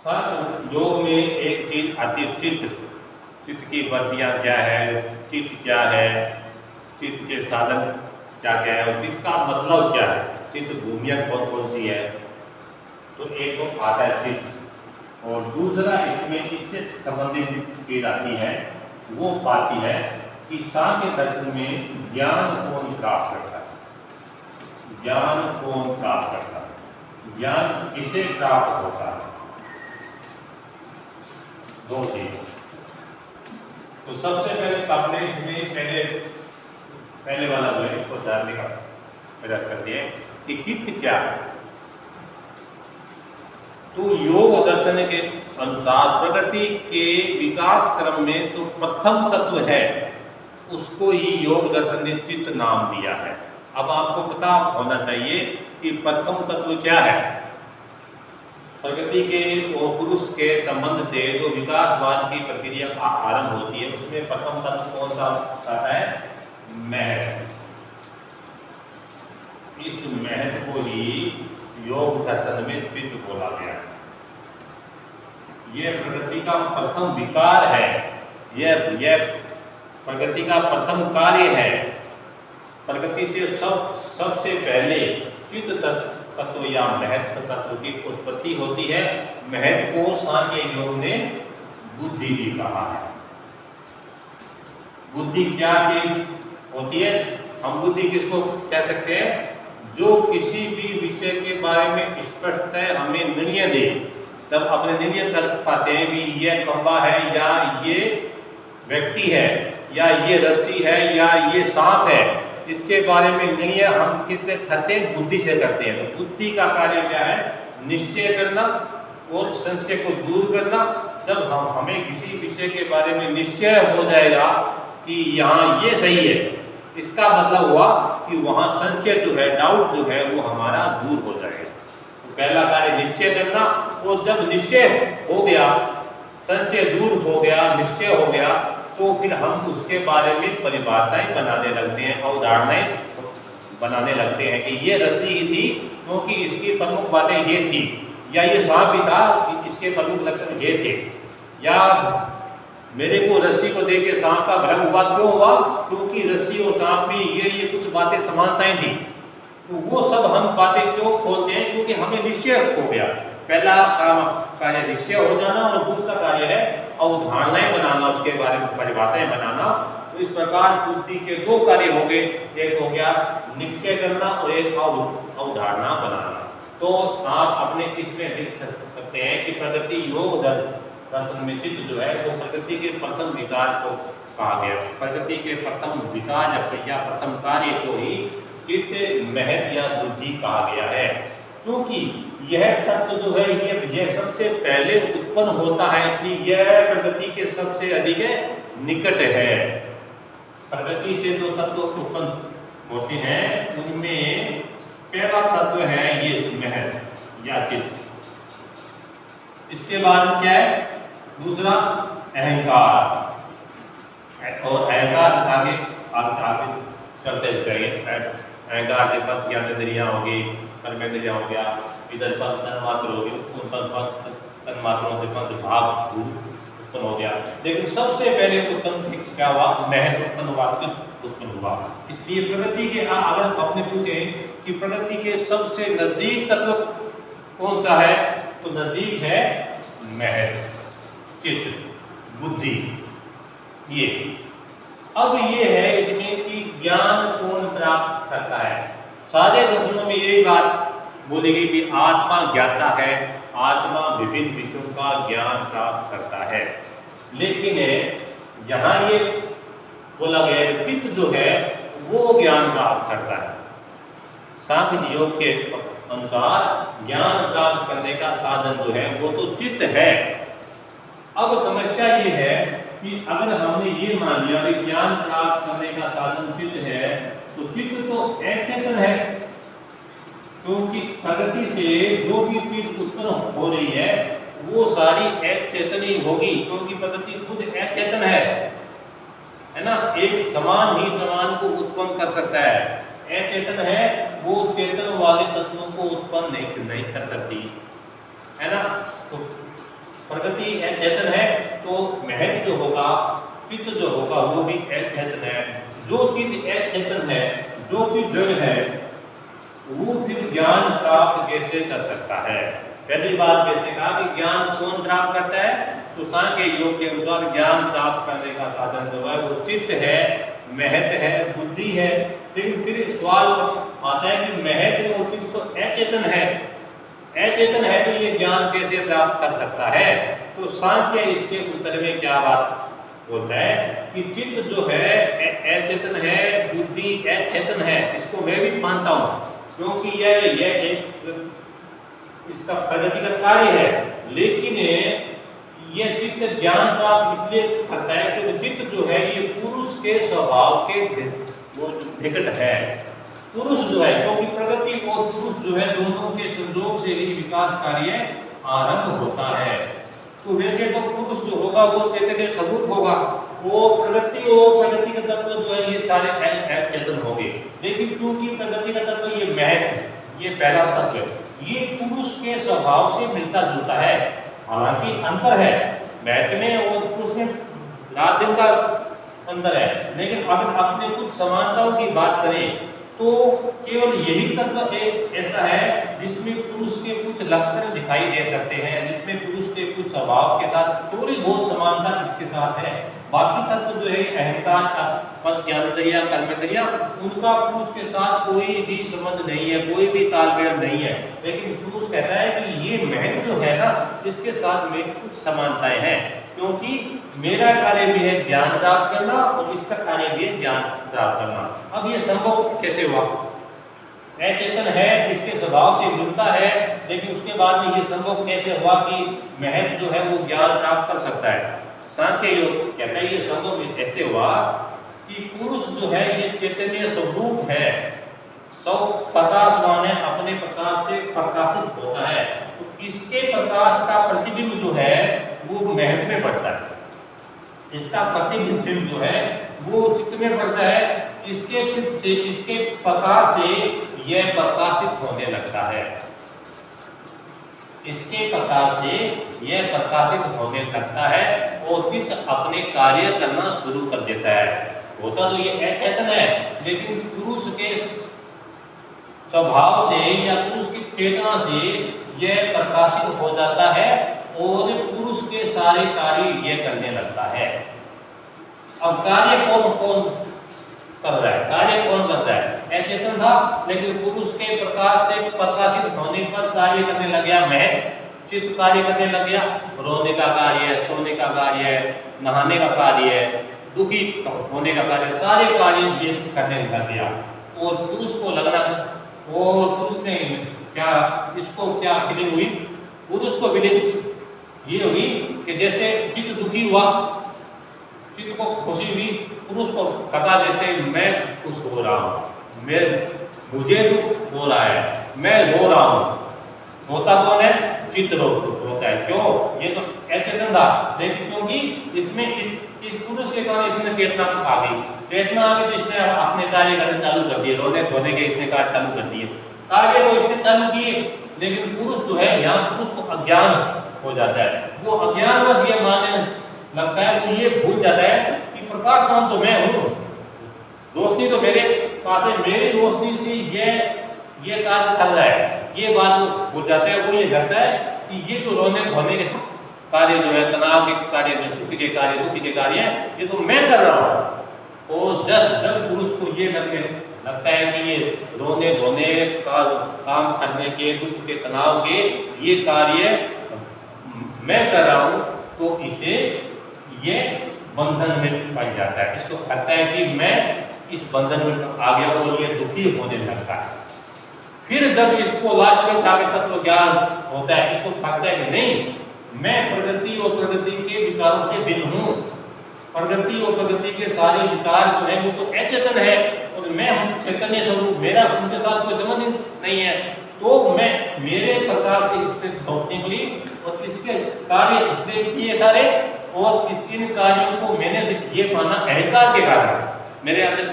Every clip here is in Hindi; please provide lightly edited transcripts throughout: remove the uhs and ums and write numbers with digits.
सर योग में एक चीज आती है चित्त। चित्त की वर्तियां क्या है, चित्त क्या है, चित्त के साधन क्या क्या है और चित्त का मतलब क्या है, चित्त भूमिया कौन कौन सी है। तो एक तो आता है चित्त और दूसरा इसमें इससे संबंधित चीज आती है, वो पाती है कि सांख्य दर्शन में ज्ञान कौन प्राप्त करता है, ज्ञान कौन प्राप्त करता है, ज्ञान किसे प्राप्त होता है। दो चीज। तो सबसे पहले आपने इसमें पहले वाला जो है इसको जानने का प्रयास करते हैं कि चित्त क्या है। तो योग दर्शन के अनुसार प्रकृति के विकास क्रम में तो प्रथम तत्व है, उसको ही योग दर्शन ने चित्त नाम दिया है। अब आपको पता होना चाहिए कि प्रथम तत्व क्या है। प्रकृति के और पुरुष के संबंध से जो विकासवाद की प्रक्रिया आरंभ होती है उसमें प्रथम तत्व कौन सा आता है, महत्व। इस महत्व को ही योग दर्शन में चित्त बोला गया है। यह प्रकृति का प्रथम विकार है, यह प्रकृति का प्रथम कार्य है। प्रकृति से सबसे पहले चित्त तत्व या महत्व तत्व की उत्पत्ति होती है। महत्व को सांख्य योग ने बुद्धि भी कहा है। बुद्धि क्या चीज होती है, हम बुद्धि किसको कह सकते हैं, जो किसी भी विषय के बारे में स्पष्ट है हमें निर्णय दे, तब अपने निर्णय कर पाते हैं कि यह खंभा है या ये व्यक्ति है या ये रस्सी है या ये सांप है। इसके बारे में निर्णय हम किससे करते हैं, बुद्धि से करते हैं। तो बुद्धि का कार्य क्या है, निश्चय करना और संशय को दूर करना। जब हमें किसी विषय के बारे में निश्चय हो जाएगा कि यहाँ ये सही है, इसका मतलब हुआ कि वहाँ संशय जो है, डाउट जो है वो हमारा दूर हो जाएगा। तो पहला कार्य निश्चय करना, और जब निश्चय हो गया, संशय दूर हो गया, निश्चय हो गया, तो फिर हम उसके बारे में परिभाषाएं बनाने लगते हैं, अवधारणाएं बनाने लगते हैं कि ये रस्सी ही थी क्योंकि इसकी प्रमुख बातें ये थी, या ये सांप भी था इसके प्रमुख लक्षण ये थे, या मेरे को रस्सी को देख के सांप का भ्रम हुआ, क्यों हुआ, क्योंकि रस्सी और सांप में ये कुछ बातें समानताएं थी। तो वो सब हम बातें क्यों खोलते हैं, क्योंकि हमें निश्चय हो गया। पहला कार्य निश्चय हो जाना और दूसरा कार्य है अवधारणाएं बनाना, उसके बारे में परिभाषाएं बनाना। तो इस प्रकार बुद्धि के दो कार्य हो गए, एक हो गया निश्चय करना और एक अवधारणा बनाना। तो आप अपने इसमें लिख सकते हैं कि प्रकृति योग दर्शन में चित्त जो है वो प्रकृति के प्रथम विकार को कहा गया। प्रकृति के प्रथम विकार या प्रथम कार्य को ही चित्त महत्व या बुद्धि कहा गया है। क्योंकि यह तत्व जो है यह सबसे पहले उत्पन्न होता है, इसलिए यह प्रकृति के सबसे अधिक निकट है। प्रकृति से जो तत्व उत्पन्न होते हैं उनमें पहला तत्व है ये महत्व या चित्त। इसके बाद क्या है, दूसरा अहंकार, और अहंकार आगे चलते जाएंगे। अहंकार के पास ज्ञानेंद्रियां होगी, कर्मेंद्रियां हो गया, इधर पर तन्मात्र हो गई, उन पर तन्मात्रों से पंच भाव उत्पन्न हो गया। लेकिन सबसे पहले उत्पन्न क्या हुआ, महत्व उत्पन्न हुआ, चित्त उत्पन्न हुआ। इसलिए प्रकृति के अगर आपने पूछे कि प्रकृति के सबसे नजदीक तत्व कौन सा है, तो नजदीक है महत्व, चित्त, बुद्धि। ये अब ये है इसमें कि ज्ञान कौन प्राप्त करता है। सारे दर्शनों में यही बात बोली गई कि आत्मा ज्ञाता है, आत्मा विभिन्न विषयों का ज्ञान प्राप्त करता है। लेकिन यहाँ ये बोला गया है चित्त जो है वो ज्ञान प्राप्त करता है। सांख्य योग के अनुसार ज्ञान प्राप्त करने का साधन जो है वो तो चित्त है। अब समस्या ये है कि अगर हमने ये मान लिया कि ज्ञान प्राप्त करने का साधन चित्त है, तो चित्त तो अचेतन है, क्योंकि प्रकृति से जो भी चीज उत्पन्न हो रही है वो सारी अचेतन ही होगी, क्योंकि प्रकृति खुद अचेतन है ना। एक समान ही समान को उत्पन्न कर सकता है, अचेतन है वो चेतन वाले तत्वों को उत्पन्न नहीं कर सकती, है ना। तो प्रकृति अचेतन है तो महत्व जो होगा, चित्त जो होगा वो भी अचेतन है। जो चीज अचेतन है, जो चीज जड़ है, वो फिर ज्ञान प्राप्त कैसे कर सकता है? पहली बात कैसे कहा कि ज्ञान कौन प्राप्त करता है? तो सांख्य योग के अनुसार ज्ञान प्राप्त करने का साधन जो है वो चित्त है, महत्व है, बुद्धि है। लेकिन फिर सवाल आता है कि महत्व और चित्त तो अचेतन है, अचेतन है तो ये ज्ञान कैसे प्राप्त कर सकता है? तो सांख्य इसके उत्तर में क्या बात बोलता है कि चित्त जो है अचेतन है, बुद्धि अचेतन है, इसको मैं भी मानता हूँ क्योंकि यह एक इसका प्रगतिगत कार्य है। लेकिन यह चित्त ज्ञान प्राप्त इसलिए करता है क्योंकि चित्त जो है ये पुरुष के स्वभाव के वो निकट है। पुरुष जो है, क्योंकि प्रगति और पुरुष जो है दोनों के संयोग से ही विकास कार्य आरंभ होता है। तो वैसे तो पुरुष जो होगा वो चैतन्य स्वरूप होगा, वो प्रगति और प्रगति का तत्व जो है ये सारे अचेतन होंगे। लेकिन क्योंकि प्रगति का तत्व ये महत्व, ये पहला तत्व है, ये पुरुष के स्वभाव से मिलता जुलता है। हालांकि अंतर है महत्व में और पुरुष में, रात दिन का अंतर है। लेकिन अगर अपने कुछ समानताओं की बात करें तो केवल यही तत्व एक ऐसा है जिसमें पुरुष के कुछ लक्षण दिखाई दे सकते हैं, जिसमें पुरुष के कुछ स्वभाव के साथ थोड़ी बहुत समानता इसके साथ है। बाकी तत्व जो है अहंकार, पंच ज्ञानेंद्रिय, कर्मेंद्रिय, उनका पुरुष के साथ कोई भी संबंध नहीं है, कोई भी तालमेल नहीं है। लेकिन पुरुष कहता है कि ये महत्व जो है ना, इसके साथ में कुछ समानताएं हैं, क्योंकि मेरा कार्य भी है ज्ञान प्राप्त करना और इसका कार्य भी है ज्ञान प्राप्त करना। अब ये संभव कैसे हुआ? अचेतन है, इसके स्वभाव से मिलता है, लेकिन उसके बाद में ये संभव कैसे हुआ कि महत्व जो है वो ज्ञान प्राप्त कर सकता है? सांख्य योग कहता है ये संभव ऐसे हुआ कि पुरुष जो है ये चैतन्य स्वरूप है, सब प्रकाशवान है, अपने प्रकाश से प्रकाशित होता है। तो इसके प्रकाश का प्रतिबिंब जो है वो महत्व में पड़ता है, इसका प्रतिबिंब जो है वो चित्त में पड़ता है, इसके चित्त से, इसके प्रकाश से यह प्रकाशित होने लगता है, इसके प्रकाश से यह प्रकाशित होने लगता है और चित्त अपने कार्य करना शुरू कर देता है। होता तो ये अचेतन है, लेकिन पुरुष के स्वभाव से या पुरुष की चेतना से यह प्रकाशित हो जाता है और पुरुष के सारे कार्य यह करने लगता है। अब कार्य कौन कौन कर रहा है? कार्य कौन कर रहा है? अचेतन था, लेकिन पुरुष के प्रकाश से प्रकाशित होने पर कार्य करने लग गया महत्व, चित्त कार्य करने लग गया। रोने का कार्य है, सोने का कार्य है, नहाने का कार्य है, दुखी होने का कार्य, सारे कार्य ये करने लग गया। और पुरुष को लगना, और पुरुष ने क्या, इसको क्या फीलिंग हुई? पुरुष को फीलिंग ये हुई कि जैसे चित्त दुखी हुआ, चित्त को खुशी हुई, पुरुष को कहा जैसे मैं खुश हो रहा हूँ, मुझे दुख हो रहा है, मैं रो रहा हूँ। होता कौन है? चित्त होता है। क्यों? ये तो अचेतन था, लेकिन क्योंकि इसमें इस पुरुष के कारण इसमें चेतना आ गई, चेतना आ गई तो इसने अपने कार्य करने चालू कर दिए, रोने धोने के इसने कार्य चालू कर दिए, कार्य तो इसने चालू किए। लेकिन पुरुष जो है यहाँ पुरुष को अज्ञान हो जाता है, वो अज्ञान बस ये मानने लगता है, वो ये भूल जाता है कि प्रकाशमान तो मैं हूँ, रोशनी तो मेरे पास है, मेरी रोशनी से ये कार्य कर रहा है, ये बात वो भूल जाता है। वो ये करता है कि ये जो रोने धोने के कार्य जो है, तनाव के कार्य, जो सुख के कार्य, दुख के कार्य है, ये तो मैं कर रहा हूँ। और जब पुरुष को ये लगता है कि ये रोने धोने का काम करने के, दुख के, तनाव के ये कार्य मैं कर रहा हूँ, तो इसे ये बंधन में पड़ जाता है। इसको लगता है कि मैं इस बंधन में आ गया और ये दुखी होने लगता है। फिर जब इसको लास्ट में जाके तत्व ज्ञान होता है, इसको लगता है कि नहीं, मैं प्रगति और प्रगति के विकारों से भिन्न हूँ, प्रगति और प्रगति के सारे विकार जो है वो तो अचेतन है और मैं हूँ चैतन्य स्वरूप, मेरा उनके साथ कोई संबंध नहीं है। तो मैं मेरे प्रकार से इस पर रोशनी मिली और इसके कार्य इसने किए सारे, और इन कार्यों को मैंने ये माना अहंकार के कारण, मेरे अंदर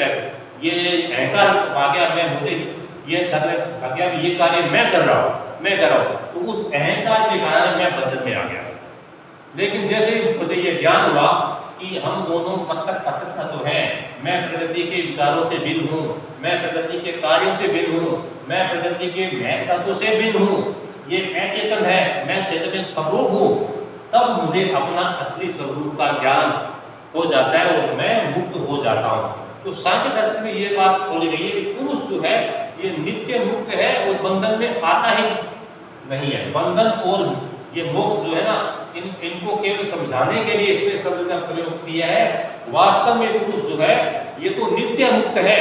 ये अहंकार आ गया, मैं मुझे ये कर गया, ये कार्य मैं कर रहा हूँ, मैं कर रहा हूँ, तो उस अहंकार के कारण मैं बंधन में आ गया। लेकिन जैसे ही मुझे ये ज्ञान हुआ कि हम दोनों पृथक तो हैं, मैं प्रकृति के विचारों से भिन्न हूँ, मैं प्रकृति के कार्यों से भिन्न हूँ, मैं प्रकृति के महत्व तत्व से भिन्न हूँ, ये अचेतन है, मैं चैतन्य स्वरूप हूँ, तब मुझे अपना असली स्वरूप का ज्ञान हो जाता है और मैं मुक्त हो जाता हूँ। तो सांख्य दर्शन में ये बात बोली गई है कि पुरुष जो है ये नित्य मुक्त है और बंधन में आता ही नहीं है। बंधन और ये मोक्ष जो है ना, इनको केवल समझाने के लिए इसमें शब्द का प्रयोग किया है। वास्तव में पुरुष जो है ये तो नित्य मुक्त है,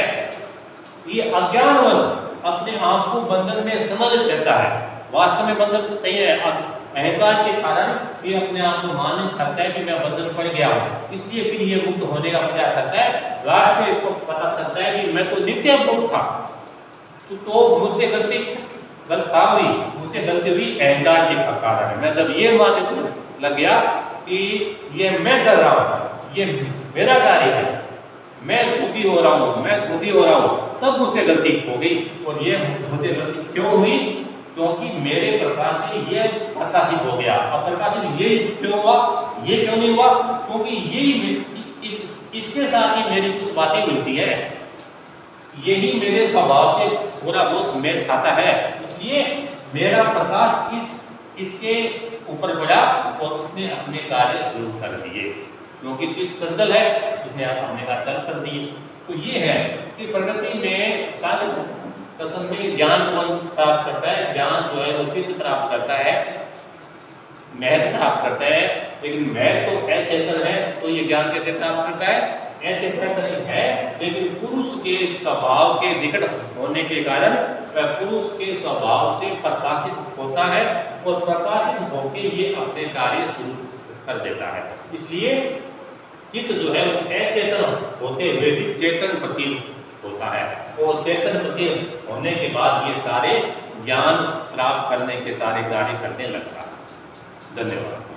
ये अज्ञानवश अपने आप को बंधन में समझ लेता है। वास्तव में बंधन नहीं है, अहंकार के कारण ये अपने आप को मानने लगता है कि मैं बंधन पड़ गया हूँ, इसलिए फिर ये मुक्त होने का प्रयास करता है। लास्ट में इसको पता चलता है कि मैं तो नित्य मुक्त था, तो मुझसे गलती हुई, मुझसे गलती हुई अहंकार के कारण है। मैं जब ये मानने लग गया कि ये मैं कर रहा हूँ, ये मेरा कार्य है, मैं सुखी हो रहा हूँ, मैं दुखी हो रहा हूँ, तब मुझसे गलती हो गई। और ये मुझे गलती क्यों हुई? क्योंकि मेरे प्रकाश से ये प्रकाशित हो गया। अब प्रकाशित ये क्यों हुआ? ये क्यों नहीं हुआ? क्योंकि यही इसके साथ ही मेरी कुछ बातें मिलती है, यही मेरे स्वभाव से थोड़ा बहुत मैच खाता है, इसलिए मेरा प्रकाश इसके ऊपर पड़ा और उसने अपने कार्य शुरू कर दिए। क्योंकि चित्त चंचल है, इसने अपने कार्य चल कर दिए। तो ये है कि प्रकृति में सारे दर्शन में ज्ञान कौन प्राप्त करता है? ज्ञान जो है वो चित्त प्राप्त करता है, महत्व प्राप्त करता है। लेकिन महत्व तो अचेतन है, तो ये ज्ञान कैसे प्राप्त करता है? अचेतन है, लेकिन पुरुष के स्वभाव के निकट होने के कारण वह पुरुष के स्वभाव से प्रकाशित होता है और प्रकाशित होकर ये अपने कार्य शुरू कर देता है। इसलिए चित्त जो है वो अचेतन होते हुए भी चेतन प्रतीत होता है, और चेतन प्रतीत होने के बाद ये सारे ज्ञान प्राप्त करने के सारे कार्य करने लगता है। धन्यवाद।